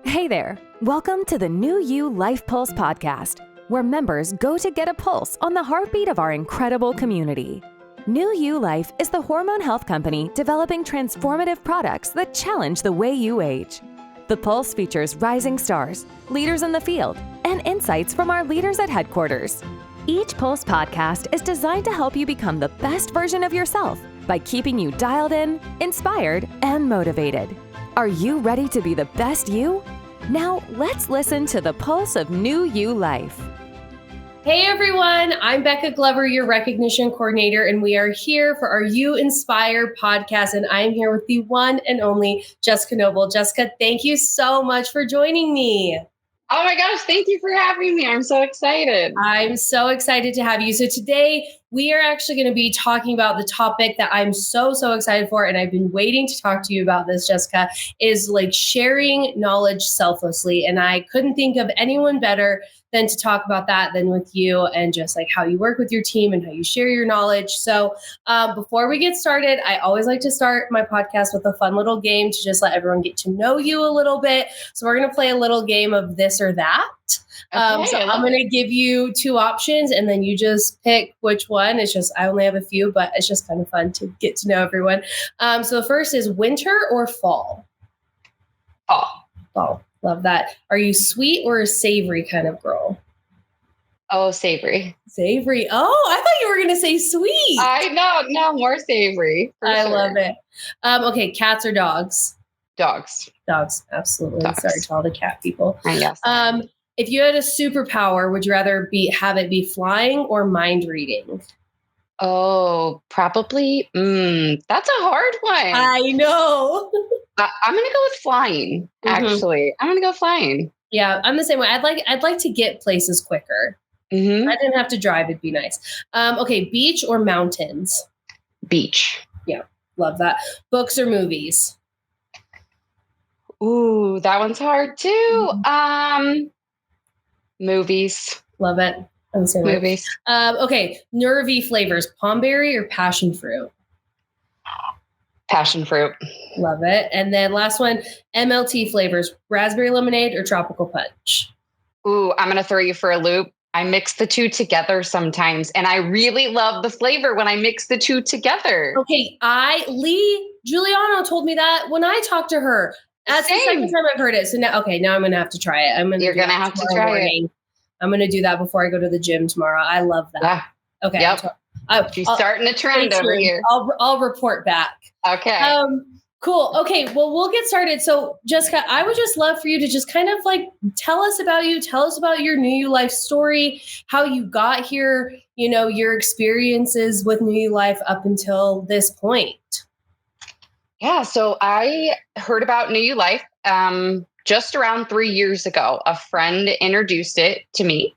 Hey there. Welcome to the New You Life Pulse podcast, where members go to get a pulse on the heartbeat of our incredible community. New You Life is the hormone health company developing transformative products that challenge the way you age. The Pulse features rising stars, leaders in the field, and insights from our leaders at headquarters. Each Pulse podcast is designed to help you become the best version of yourself by keeping you dialed in, inspired, and motivated. Are you ready to be the best you? Now, let's listen to the pulse of New You Life. Hey everyone, I'm Becca Glover, your recognition coordinator, and we are here for our You Inspire podcast. And I'm here with the one and only Jessica Noble. Jessica, thank you so much for joining me. Oh my gosh, thank you for having me. I'm so excited. I'm so excited to have you. So today we are actually going to be talking about the topic that I'm so excited for. And I've been waiting to talk to you about this, Jessica, is like sharing knowledge selflessly. And I couldn't think of anyone better than to talk about that than with you and just like how you work with your team and how you share your knowledge. So before we get started, I always like to start my podcast with a fun little game to just let everyone get to know you a little bit. So we're going to play a little game of this or that. So I'm going to give you two options and then you just pick which one. It's just, I only have a few, but it's just kind of fun to get to know everyone. So the first is winter or fall? Fall. Love that. Are you sweet or a savory kind of girl? Oh, savory. Savory. Oh, I thought you were going to say sweet. I know. No, more savory. Love it. Okay. Cats or dogs? Dogs. Dogs. Absolutely. Dogs. Sorry to all the cat people. Yes. If you had a superpower, would you rather have it be flying or mind reading? Oh, probably. That's a hard one. I know. I'm going to go with flying, actually. I'm going to go flying. Yeah, I'm the same way. I'd like to get places quicker. Mm-hmm. I didn't have to drive. It'd be nice. Okay, beach or mountains? Beach. Yeah, love that. Books or movies? Ooh, that one's hard too. Movies. Love it. I'm the same way. Movies. Okay, nervy flavors, palm berry or passion fruit? Passion fruit. Love it. And then last one, MLT flavors, raspberry lemonade or tropical punch? Ooh, I'm going to throw you for a loop. I mix the two together sometimes, and I really love the flavor when I mix the two together. Okay, Lee Giuliano told me that when I talked to her. That's the second time I've heard it. So now I'm going to have to try it. You're going to have to try it. I'm going to do that before I go to the gym tomorrow. I love that. Yeah. Okay. Yep. She's starting a trend over here. I'll report back. Okay. Cool. Okay. Well, we'll get started. So Jessica, I would just love for you to just kind of like tell us about you, tell us about your New You Life story, how you got here, your experiences with New You Life up until this point. Yeah. So I heard about New You Life just around 3 years ago. A friend introduced it to me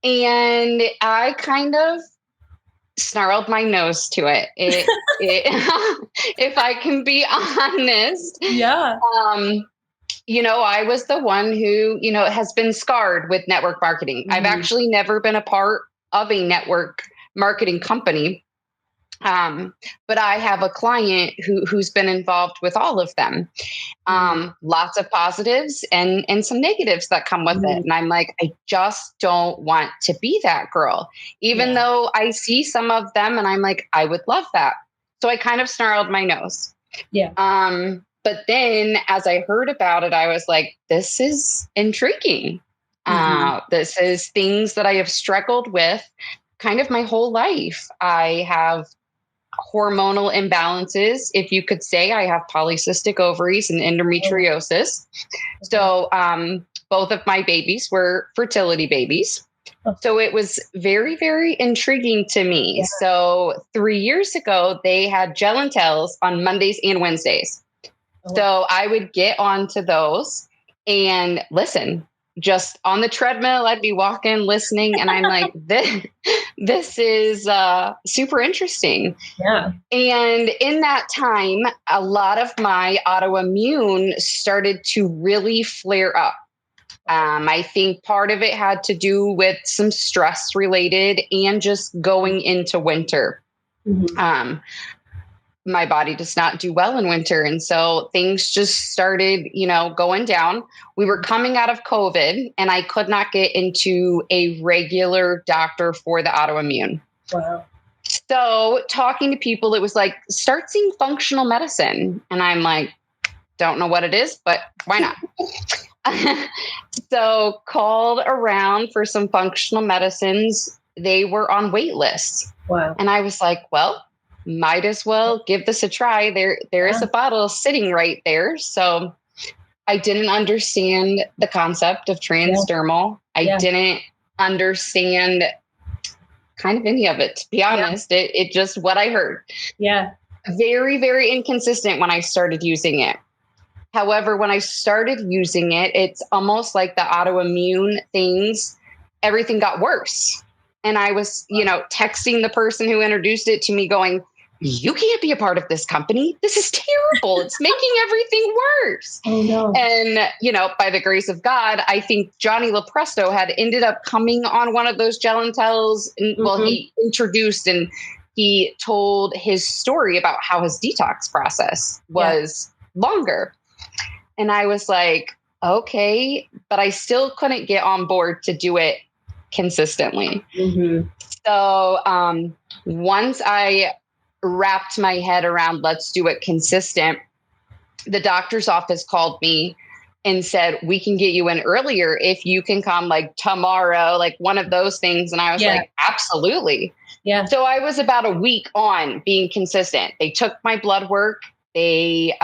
and I kind of snarled my nose to it. If I can be honest. Yeah. I was the one who, has been scarred with network marketing. I've actually never been a part of a network marketing company. But I have a client who's been involved with all of them. Lots of positives and some negatives that come with it. And I'm like, I just don't want to be that girl, even though I see some of them and I'm like, I would love that. So I kind of snarled my nose. Yeah. But then as I heard about it, I was like, this is intriguing. This is things that I have struggled with kind of my whole life. I have hormonal imbalances. If you could say, I have polycystic ovaries and endometriosis. So both of my babies were fertility babies. So it was very, very intriguing to me. Yeah. So 3 years ago, they had gel and tells on Mondays and Wednesdays. So I would get onto those and listen. Just on the treadmill, I'd be walking, listening, and I'm like, this is super interesting. Yeah. And in that time, a lot of my autoimmune started to really flare up. I think part of it had to do with some stress related and just going into winter. my body does not do well in winter. And so things just started, going down. We were coming out of COVID and I could not get into a regular doctor for the autoimmune. Wow. So talking to people, it was like, start seeing functional medicine. And I'm like, don't know what it is, but why not? So called around for some functional medicines. They were on wait lists. Wow. And I was like, well, might as well give this a try. There is a bottle sitting right there. So I didn't understand the concept of transdermal. I didn't understand kind of any of it, to be honest. It just what I heard. Yeah. Very, very inconsistent when I started using it. However, when I started using it, it's almost like the autoimmune things, everything got worse. And I was, texting the person who introduced it to me going, you can't be a part of this company. This is terrible. It's making everything worse. Oh, no. And, by the grace of God, I think Johnny Lepresto had ended up coming on one of those gel and tells. And, well, he introduced and he told his story about how his detox process was longer. And I was like, okay, but I still couldn't get on board to do it consistently. Mm-hmm. So once I wrapped my head around, let's do it consistent, the doctor's office called me and said, we can get you in earlier if you can come like tomorrow, like one of those things. And I was like, absolutely. Yeah. So I was about a week on being consistent. They took my blood work. They,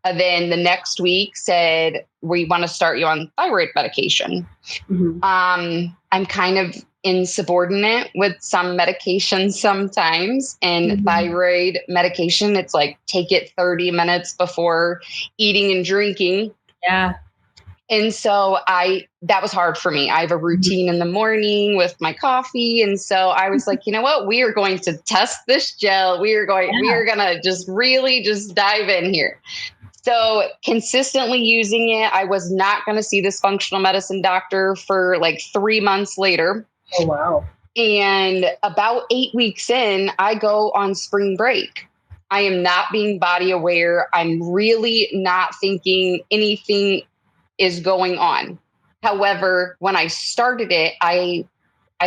then the next week said, we want to start you on thyroid medication. Mm-hmm. I'm kind of insubordinate with some medications sometimes, and thyroid medication, it's like, take it 30 minutes before eating and drinking. Yeah. And so that was hard for me. I have a routine in the morning with my coffee. And so I was like, you know what, we are going to test this gel. We are going to just really just dive in here. So consistently using it, I was not going to see this functional medicine doctor for like 3 months later. Oh, wow. And about 8 weeks in, I go on spring break. I am not being body aware. I'm really not thinking anything is going on. However, when I started it, I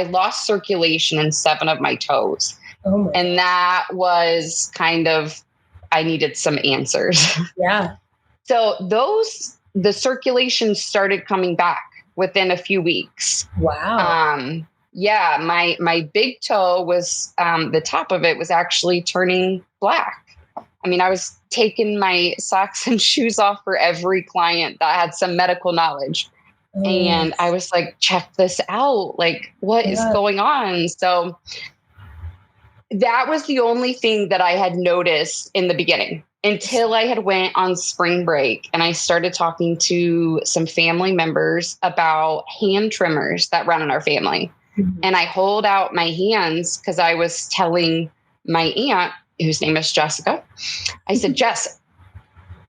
lost circulation in 7 of my toes. Oh my and that was kind of, I needed some answers. Yeah. So the circulation started coming back within a few weeks. Wow. Yeah, my big toe was, the top of it was actually turning black. I mean, I was taking my socks and shoes off for every client that had some medical knowledge. And I was like, check this out. Like, what is going on? So that was the only thing that I had noticed in the beginning until I had went on spring break and I started talking to some family members about hand trimmers that run in our family. Mm-hmm. And I hold out my hands because I was telling my aunt, whose name is Jessica, I said, Jess,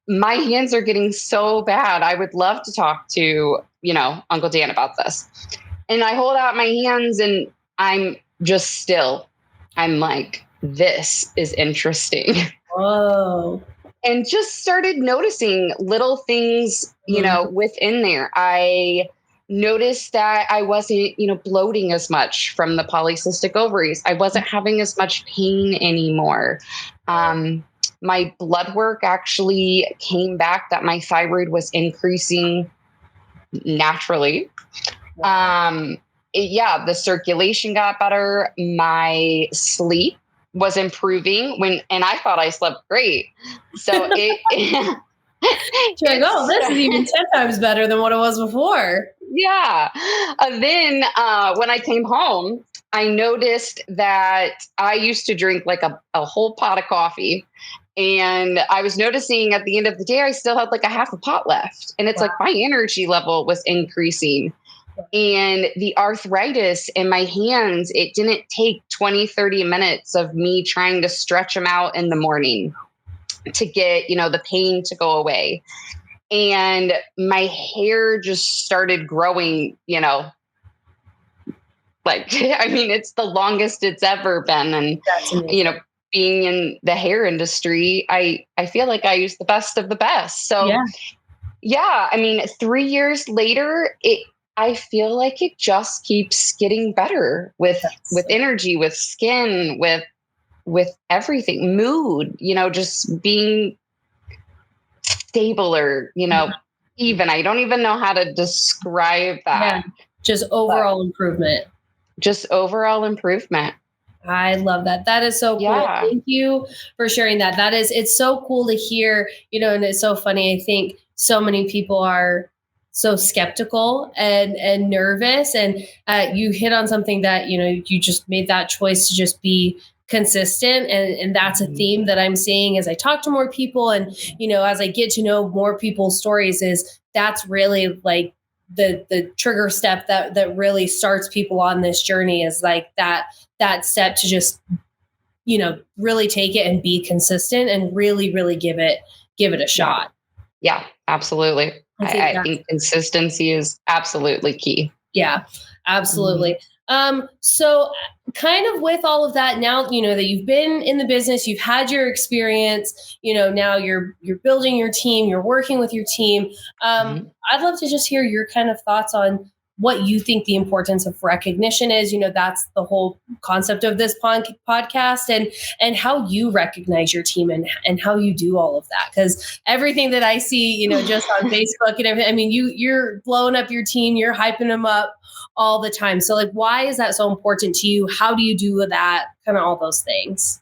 my hands are getting so bad. I would love to talk to, Uncle Dan about this. And I hold out my hands and I'm just still. I'm like, this is interesting. Whoa. And just started noticing little things, within there. I noticed that I wasn't, bloating as much from the polycystic ovaries. I wasn't having as much pain anymore. My blood work actually came back that my thyroid was increasing naturally. The circulation got better. My sleep was improving and I thought I slept great. So You're like, oh, this is even 10 times better than what it was before. Yeah. Then when I came home, I noticed that I used to drink like a whole pot of coffee. And I was noticing at the end of the day, I still had like a half a pot left. And it's like my energy level was increasing. And the arthritis in my hands, it didn't take 20, 30 minutes of me trying to stretch them out in the morning to get, the pain to go away. And my hair just started growing, it's the longest it's ever been. And, being in the hair industry, I feel like I use the best of the best. So yeah, I mean, 3 years later, I feel like it just keeps getting better with energy, with skin, with everything, mood, just being stabler, even I don't even know how to describe that. Yeah. Just overall improvement. Just overall improvement. I love that. That is so cool. Yeah. Thank you for sharing that. It's so cool to hear, and it's so funny. I think so many people are so skeptical and nervous. And you hit on something that, you just made that choice to just be consistent. And that's a theme that I'm seeing as I talk to more people. And, as I get to know more people's stories, is that's really like the trigger step that really starts people on this journey, is like that step to just, really take it and be consistent and really, really give it a shot. Yeah, absolutely. I think consistency is absolutely key. Yeah, absolutely. So kind of with all of that, now, that you've been in the business, you've had your experience, now you're building your team, you're working with your team. I'd love to just hear your kind of thoughts on what you think the importance of recognition is. That's the whole concept of this podcast, and how you recognize your team and how you do all of that. Because everything that I see, just on Facebook and everything, I mean, you're blowing up your team, you're hyping them up all the time. So like, why is that so important to you? How do you do that? Kind of all those things.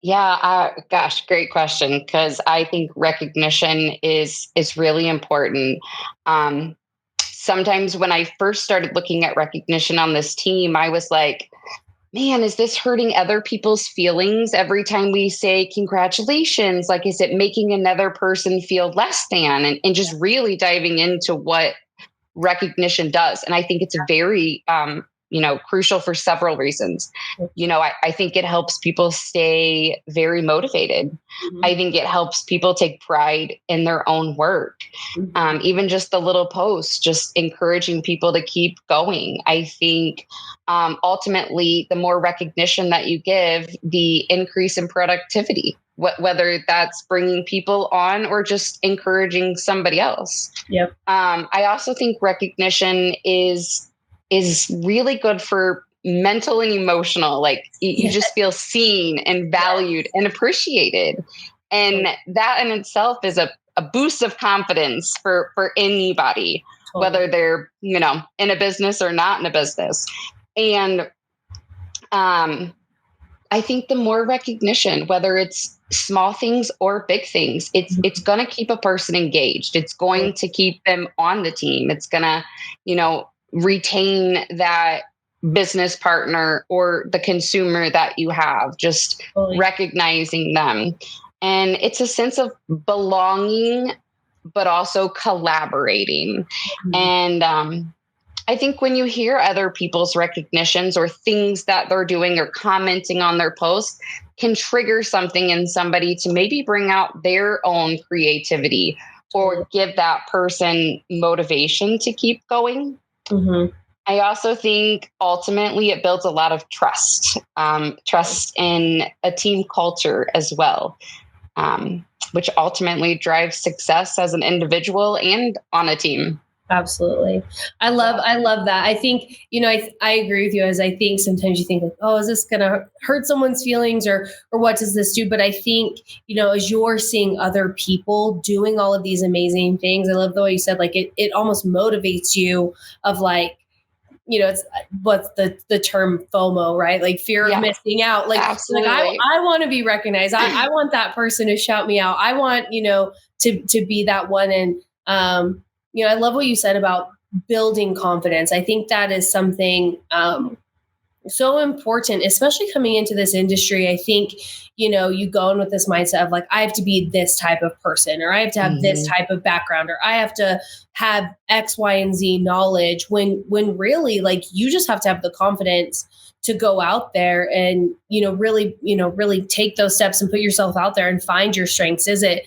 Yeah, gosh, great question. Because I think recognition is really important. Sometimes when I first started looking at recognition on this team, I was like, man, is this hurting other people's feelings every time we say congratulations? Like, is it making another person feel less than? And just really diving into what recognition does. And I think it's very, crucial for several reasons. I think it helps people stay very motivated. I think it helps people take pride in their own work. Even just the little posts, just encouraging people to keep going. I think ultimately, the more recognition that you give, the increase in productivity, whether that's bringing people on or just encouraging somebody else. Yep. I also think recognition is really good for mental and emotional. Like you just feel seen and valued and appreciated. And that in itself is a boost of confidence for anybody, whether they're, in a business or not in a business. And I think the more recognition, whether it's small things or big things, it's going to keep a person engaged. It's going to keep them on the team. It's going to, retain that business partner or the consumer that you have, just recognizing them. And it's a sense of belonging, but also collaborating. And I think when you hear other people's recognitions or things that they're doing or commenting on their posts, can trigger something in somebody to maybe bring out their own creativity or give that person motivation to keep going. I also think ultimately it builds a lot of trust in a team culture as well, which ultimately drives success as an individual and on a team. Absolutely. I love that. I think, I agree with you, as I think sometimes you think like, oh, is this going to hurt someone's feelings or what does this do? But I think, as you're seeing other people doing all of these amazing things, I love the way you said, like, it almost motivates you of like, it's what's the term FOMO, right? Like fear of missing out. Like I want to be recognized. I want that person to shout me out. I want, to be that one. And, I love what you said about building confidence. I think that is something so important, especially coming into this industry. I think, you go in with this mindset of like, I have to be this type of person, or I have to have this type of background, or I have to have X, Y, and Z knowledge, when really like you just have to have the confidence to go out there and, really take those steps and put yourself out there and find your strengths. Is it,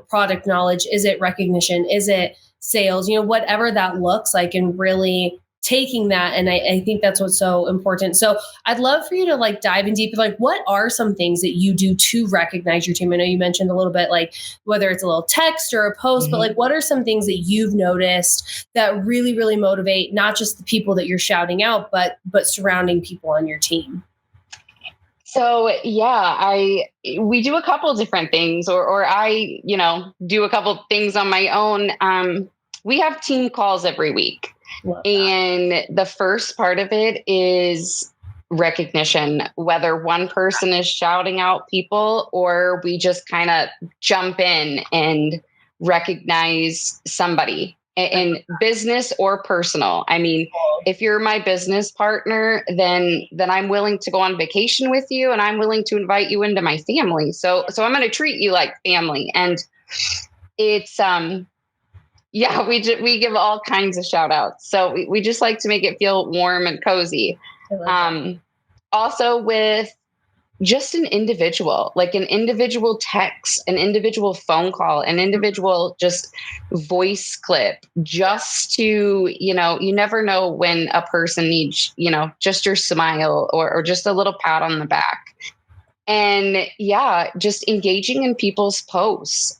product knowledge? Is it recognition? Is it sales? Whatever that looks like, and really taking that. And I think that's what's so important. So I'd love for you to like dive in deep. Like, what are some things that you do to recognize your team? I know you mentioned a little bit, like whether it's a little text or a post, but like, what are some things that you've noticed that really, really motivate not just the people that you're shouting out, but surrounding people on your team? So we do a couple different things, or I, do a couple things on my own. We have team calls every week. And the first part of it is recognition, whether one person is shouting out people or we just kind of jump in and recognize somebody in business or personal. I mean, if you're my business partner, then I'm willing to go on vacation with you and I'm willing to invite you into my family. So I'm going to treat you like family. And it's, we give all kinds of shout outs. So we just like to make it feel warm and cozy. Also with just an individual, like an individual text, an individual phone call, an individual just voice clip, just to, you never know when a person needs, just your smile or just a little pat on the back. And just engaging in people's posts.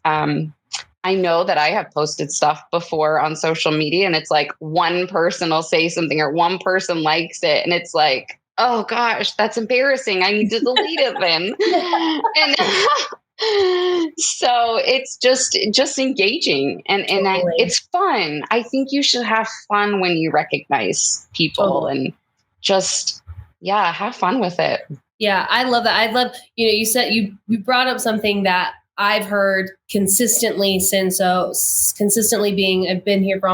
I know that I have posted stuff before on social media and it's like one person will say something or one person likes it. And it's like, oh gosh, that's embarrassing. I need to delete it then. And so it's just engaging and it's fun. I think you should have fun when you recognize people and just, have fun with it. Yeah, I love that. I love, you said you brought up something that I've heard consistently being, I've been here for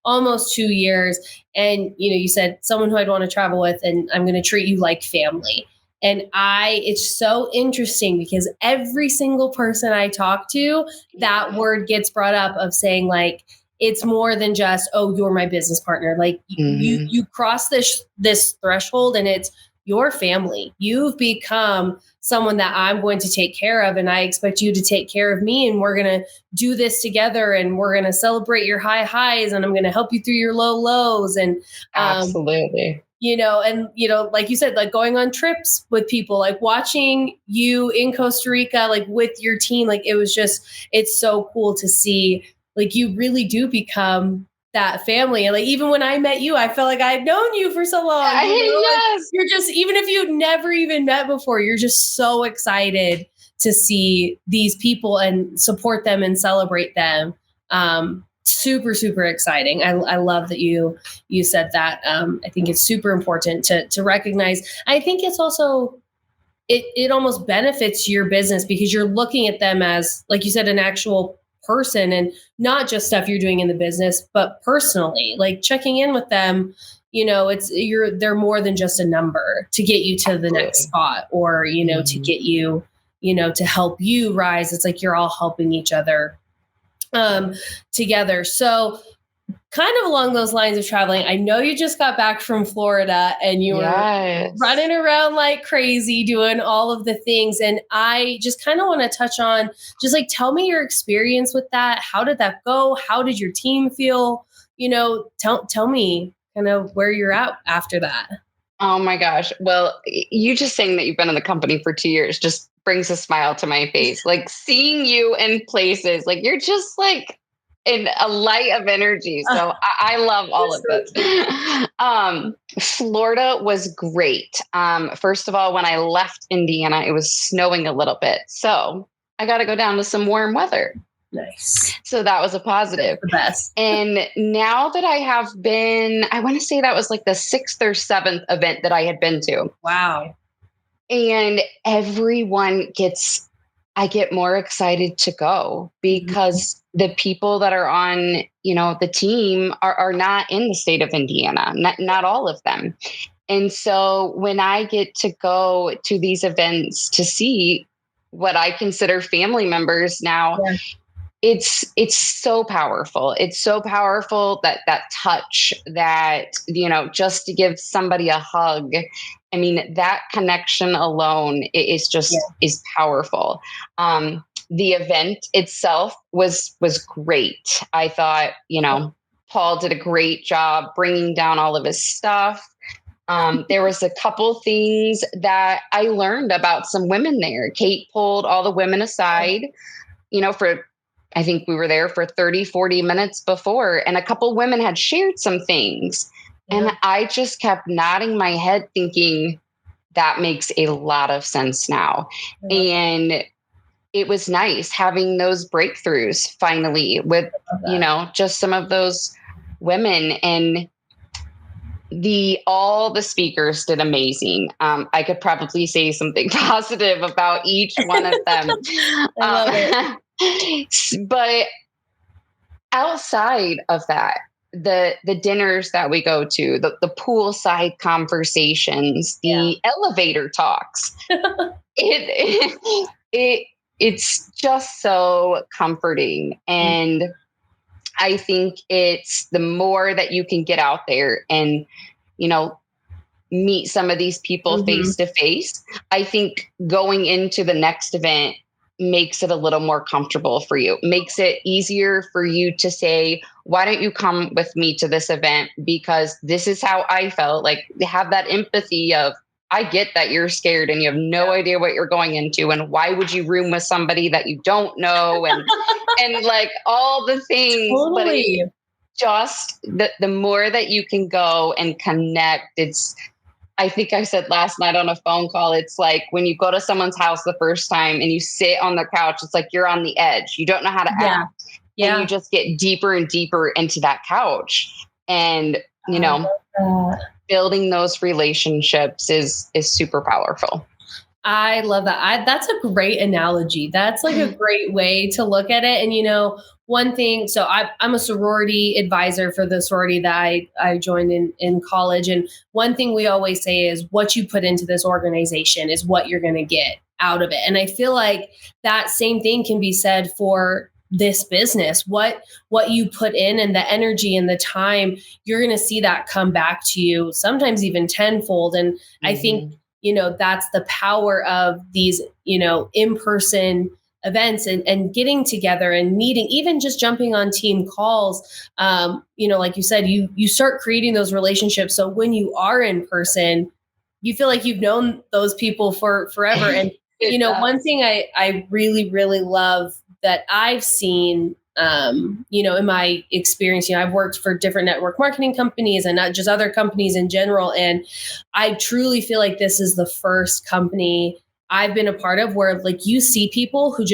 almost 2 years. And, you said someone who I'd want to travel with, and I'm going to treat you like family. And it's so interesting because every single person I talk to, that word gets brought up of saying like, it's more than just, oh, you're my business partner. Like you cross this threshold and it's your family. You've become someone that I'm going to take care of, and I expect you to take care of me. And we're going to do this together, and we're going to celebrate your high highs, and I'm going to help you through your low lows. And absolutely, like you said, like going on trips with people, like watching you in Costa Rica, like with your team, like it's so cool to see, like you really do become that family. And like, even when I met you, I felt like I had known you for so long. Yes. Like, you're just, even if you'd never even met before, you're just so excited to see these people and support them and celebrate them. Super, super exciting. I love that you said that. I think it's super important to recognize. I think it's also, it almost benefits your business because you're looking at them as, like you said, an actual person and not just stuff you're doing in the business, but personally, like checking in with them, they're more than just a number to get you to the next spot or, to get you, to help you rise. It's like, you're all helping each other together. So kind of along those lines of traveling, I know you just got back from Florida and you were running around like crazy doing all of the things. And I just kind of want to touch on, just like, tell me your experience with that. How did that go? How did your team feel? Tell me kind of where you're at after that. Oh my gosh. Well, you just saying that you've been in the company for 2 years just brings a smile to my face. Like seeing you in places, like you're just like in a light of energy. So I love all of this. Florida was great. First of all, when I left Indiana, it was snowing a little bit. So I got to go down to some warm weather. Nice. So that was a positive. The best. And now that I have been, I want to say that was like the 6th or 7th event that I had been to. Wow. And everyone I get more excited to go because the people that are on, the team are not in the state of Indiana, not all of them. And so when I get to go to these events to see what I consider family members now, it's so powerful. It's so powerful that touch, that, just to give somebody a hug. I mean, that connection alone is just is powerful. The event itself was great. I thought, Paul did a great job bringing down all of his stuff. There was a couple things that I learned about some women there. Kate pulled all the women aside, I think we were there for 30, 40 minutes before, and a couple women had shared some things. And I just kept nodding my head thinking that makes a lot of sense now. And it was nice having those breakthroughs finally with, just some of those women, and all the speakers did amazing. I could probably say something positive about each one of them. I love it. But outside of that, the dinners that we go to, the poolside conversations, the elevator talks, it's just so comforting. And I think it's the more that you can get out there and, meet some of these people face to face, I think going into the next event makes it a little more comfortable for you, makes it easier for you to say, why don't you come with me to this event? Because this is how I felt. Like, they have that empathy of, I get that you're scared and you have no idea what you're going into. And why would you room with somebody that you don't know? And like all the things, Totally. But just the more that you can go and connect, I think I said last night on a phone call, it's like when you go to someone's house the first time and you sit on the couch, it's like you're on the edge. You don't know how to act. And you just get deeper and deeper into that couch. And, building those relationships is super powerful. I love that. That's a great analogy. That's like a great way to look at it. And, one thing, so I'm a sorority advisor for the sorority that I joined in college. And one thing we always say is what you put into this organization is what you're going to get out of it. And I feel like that same thing can be said for this business. What you put in and the energy and the time, you're going to see that come back to you, sometimes even tenfold. And I think, that's the power of these, in-person events and getting together and meeting, even just jumping on team calls. Like you said, you start creating those relationships. So when you are in person, you feel like you've known those people for forever. And, one thing I really, really love that I've seen, in my experience, I've worked for different network marketing companies and not just other companies in general. And I truly feel like this is the first company I've been a part of where like you see people who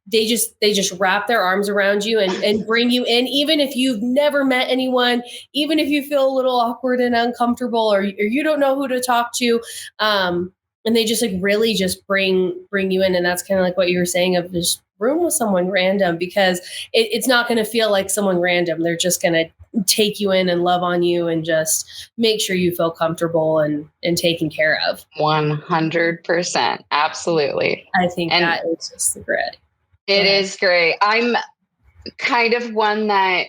they just wrap their arms around you and bring you in, even if you've never met anyone, even if you feel a little awkward and uncomfortable or you don't know who to talk to. And they just like really just bring you in. And that's kind of like what you were saying of just room with someone random, because it's not going to feel like someone random. They're just going to take you in and love on you and just make sure you feel comfortable and taken care of. 100%. Absolutely. I think that is just great. It is great. I'm kind of one that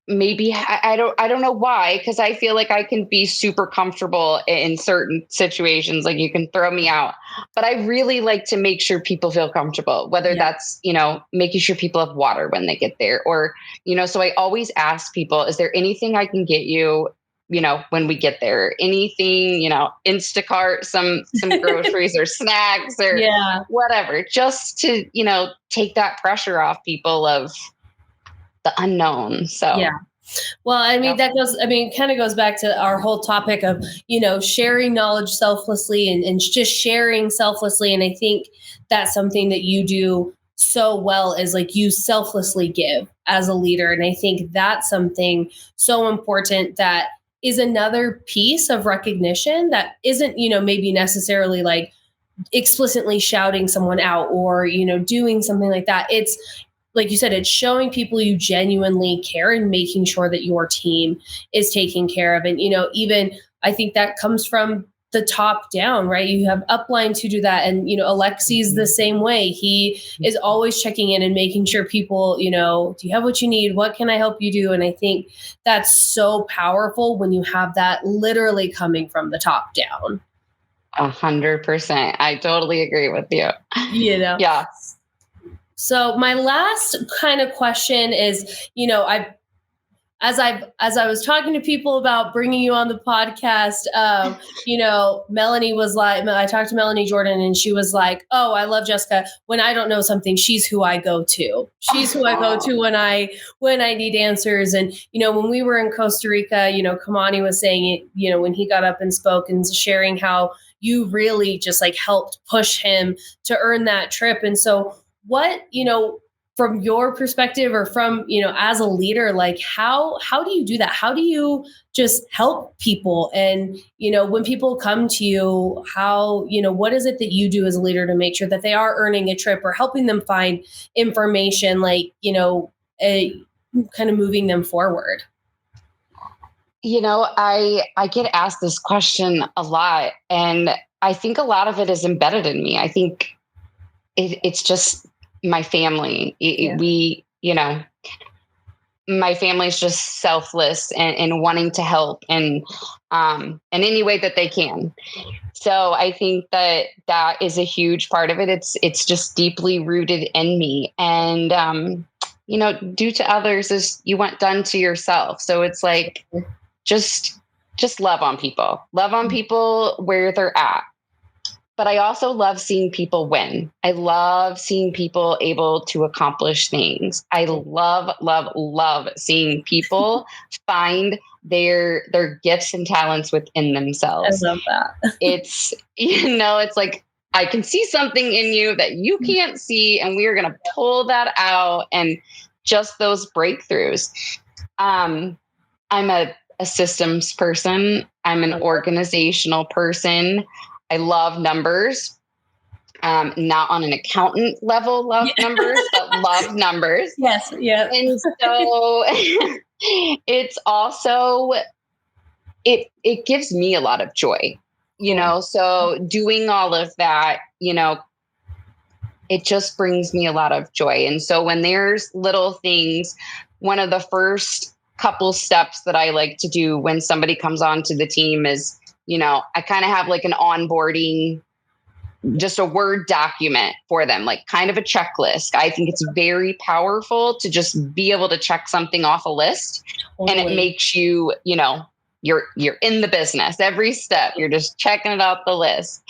maybe I don't know why, because I feel like I can be super comfortable in certain situations. Like you can throw me out, but I really like to make sure people feel comfortable, whether that's, making sure people have water when they get there or, so I always ask people, is there anything I can get you, when we get there, anything, Instacart, some groceries or snacks or whatever, just to, take that pressure off people of the unknown. So, well, I mean, kind of goes back to our whole topic of, sharing knowledge selflessly and just sharing selflessly. And I think that's something that you do so well is like you selflessly give as a leader. And I think that's something so important that is another piece of recognition that isn't, maybe necessarily like explicitly shouting someone out or, doing something like that. It's, like you said, it's showing people you genuinely care and making sure that your team is taken care of. And, even I think that comes from the top down, right? You have uplines who do that. And, Alexi's the same way. He is always checking in and making sure people, do you have what you need? What can I help you do? And I think that's so powerful when you have that literally coming from the top down. 100%. I totally agree with you. Yeah. So my last kind of question is, as I was talking to people about bringing you on the podcast, Melanie was like, I talked to Melanie Jordan, and she was like, "Oh, I love Jessica. When I don't know something, she's who I go to. She's who I go to when I need answers." And when we were in Costa Rica, Kamani was saying it. When he got up and spoke and sharing how you really just like helped push him to earn that trip. And so, what from your perspective, or from, as a leader, like how do you do that? How do you just help people? And, when people come to you, how, what is it that you do as a leader to make sure that they are earning a trip, or helping them find information, like, kind of moving them forward? I get asked this question a lot, and I think a lot of it is embedded in me. I think it's just my family. My family is just selfless and wanting to help and in any way that they can. So I think that is a huge part of it. It's just deeply rooted in me. And do to others as you want done to yourself. So it's like just love on people where they're at. But I also love seeing people win. I love seeing people able to accomplish things. I love, love, love seeing people find their gifts and talents within themselves. I love that. It's like, I can see something in you that you can't see, and we are going to pull that out, and just those breakthroughs. I'm a systems person. I'm an organizational person. I love numbers, not on an accountant level, numbers, but love numbers. Yes. Yeah. And so it's also, it gives me a lot of joy, so doing all of that, it just brings me a lot of joy. And so when there's little things, one of the first couple steps that I like to do when somebody comes onto the team is, I kind of have like an onboarding, just a Word document for them, like kind of a checklist. I think it's very powerful to just be able to check something off a list. Totally. And it makes you, you're in the business every step. You're just checking it off the list.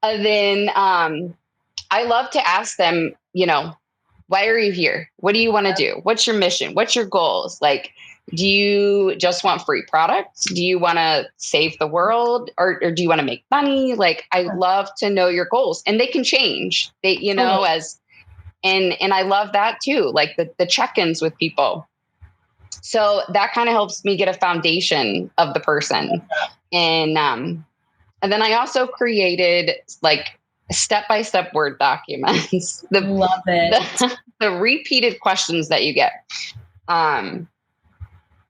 And then I love to ask them, why are you here? What do you want to do? What's your mission? What's your goals? Like, do you just want free products? Do you want to save the world, or do you want to make money? Like, I love to know your goals, and they can change. They, and I love that too. Like the check-ins with people. So that kind of helps me get a foundation of the person. And then I also created like step-by-step Word documents. Love it. The repeated questions that you get.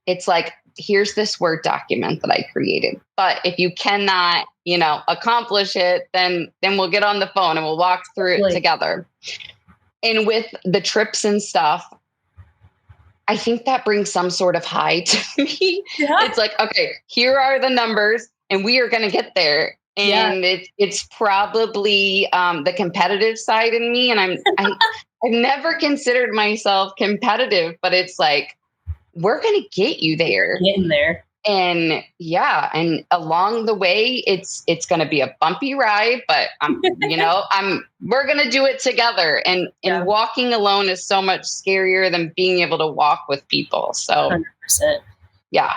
It's like, here's this Word document that I created. But if you cannot, accomplish it, then we'll get on the phone and we'll walk through it together. And with the trips and stuff, I think that brings some sort of high to me. Yeah. It's like, okay, here are the numbers, and we are going to get there. And it's probably the competitive side in me. And I've never considered myself competitive, but it's like, we're going to get you there. Getting there. And and along the way, it's going to be a bumpy ride, but we're going to do it together. And walking alone is so much scarier than being able to walk with people. So 100%. Yeah.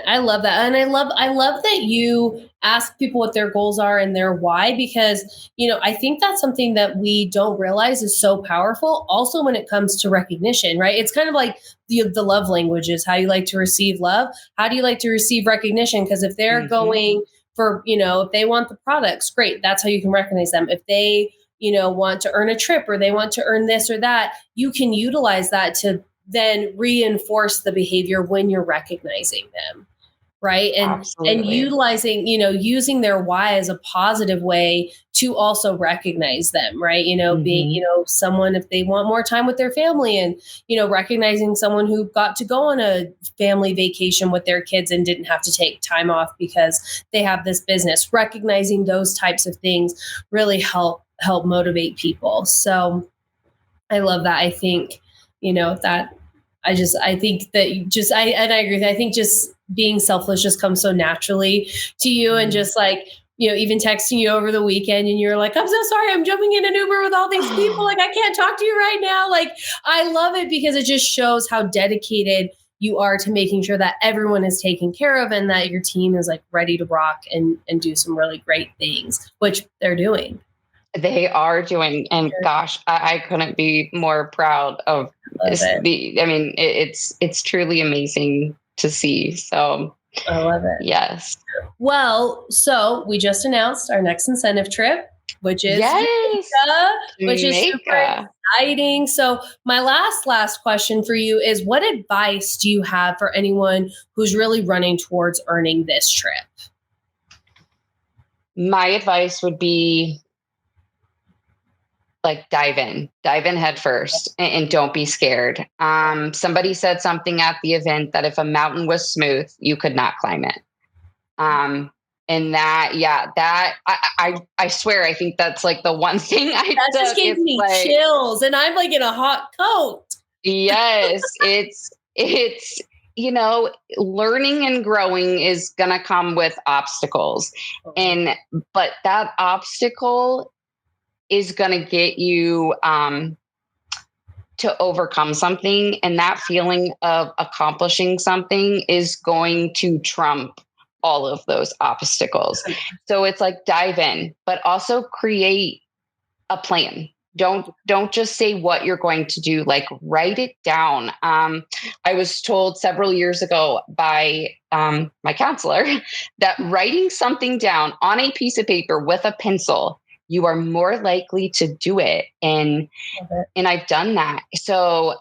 I love that. And I love that you ask people what their goals are and their why, because, I think that's something that we don't realize is so powerful. Also, when it comes to recognition, right? It's kind of like the love languages, how you like to receive love. How do you like to receive recognition? Because if they're going for, if they want the products, great. That's how you can recognize them. If they, want to earn a trip, or they want to earn this or that, you can utilize that to then reinforce the behavior when you're recognizing them. Right. And utilizing, using their why as a positive way to also recognize them. Right. Being, someone, if they want more time with their family, and, recognizing someone who got to go on a family vacation with their kids and didn't have to take time off because they have this business, recognizing those types of things really help motivate people. So I love that. I think, that I think that and I agree. I think just being selfless just comes so naturally to you, and just like, even texting you over the weekend and you're like, I'm so sorry, I'm jumping in an Uber with all these people. Like, I can't talk to you right now. Like, I love it because it just shows how dedicated you are to making sure that everyone is taken care of and that your team is like ready to rock and do some really great things, which they're doing. They are doing, and gosh, I couldn't be more proud of this. It's truly amazing to see. So I love it. Yes. Well, so we just announced our next incentive trip, which is Jamaica, which is super exciting. So my last question for you is, what advice do you have for anyone who's really running towards earning this trip? My advice would be, like, dive in head first, and don't be scared. Somebody said something at the event that if a mountain was smooth, you could not climb it. And I swear, I think that's like the one thing that just gave me chills, and I'm like in a hot coat. Yes, it's learning and growing is going to come with obstacles. But that obstacle is going to get you to overcome something. And that feeling of accomplishing something is going to trump all of those obstacles. So it's like, dive in, but also create a plan. Don't just say what you're going to do, like, write it down. I was told several years ago by my counselor that writing something down on a piece of paper with a pencil, you are more likely to do it. And I've done that. So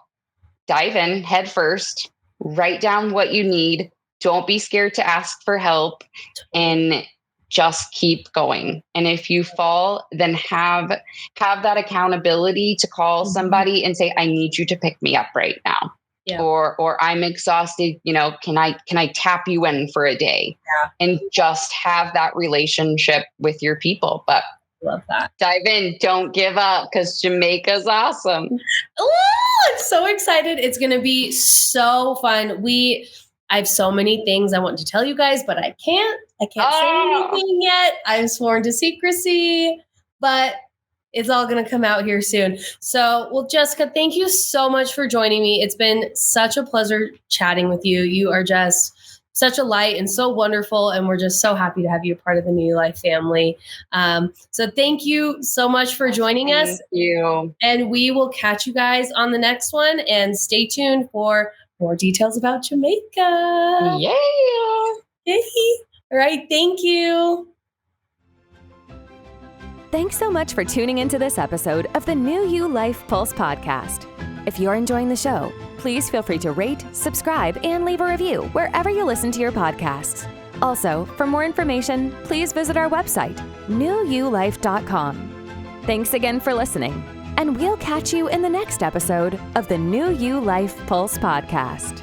dive in head first, write down what you need. Don't be scared to ask for help, and just keep going. And if you fall, then have that accountability to call somebody and say, I need you to pick me up right now. Yeah. Or I'm exhausted, can I tap you in for a day? Yeah. And just have that relationship with your people. But love that. Dive in. Don't give up, because Jamaica's awesome. Oh, I'm so excited. It's going to be so fun. I have so many things I want to tell you guys, but I can't say anything yet. I'm sworn to secrecy, but it's all going to come out here soon. So, well, Jessica, thank you so much for joining me. It's been such a pleasure chatting with you. You are just such a light and so wonderful. And we're just so happy to have you a part of the New You Life family. So thank you so much for joining us. Thank you. And we will catch you guys on the next one, and stay tuned for more details about Jamaica. Yeah. Yay. All right. Thank you. Thanks so much for tuning into this episode of the New You Life Pulse podcast. If you're enjoying the show, please feel free to rate, subscribe, and leave a review wherever you listen to your podcasts. Also, for more information, please visit our website, newyoulife.com. Thanks again for listening, and we'll catch you in the next episode of the New You Life Pulse podcast.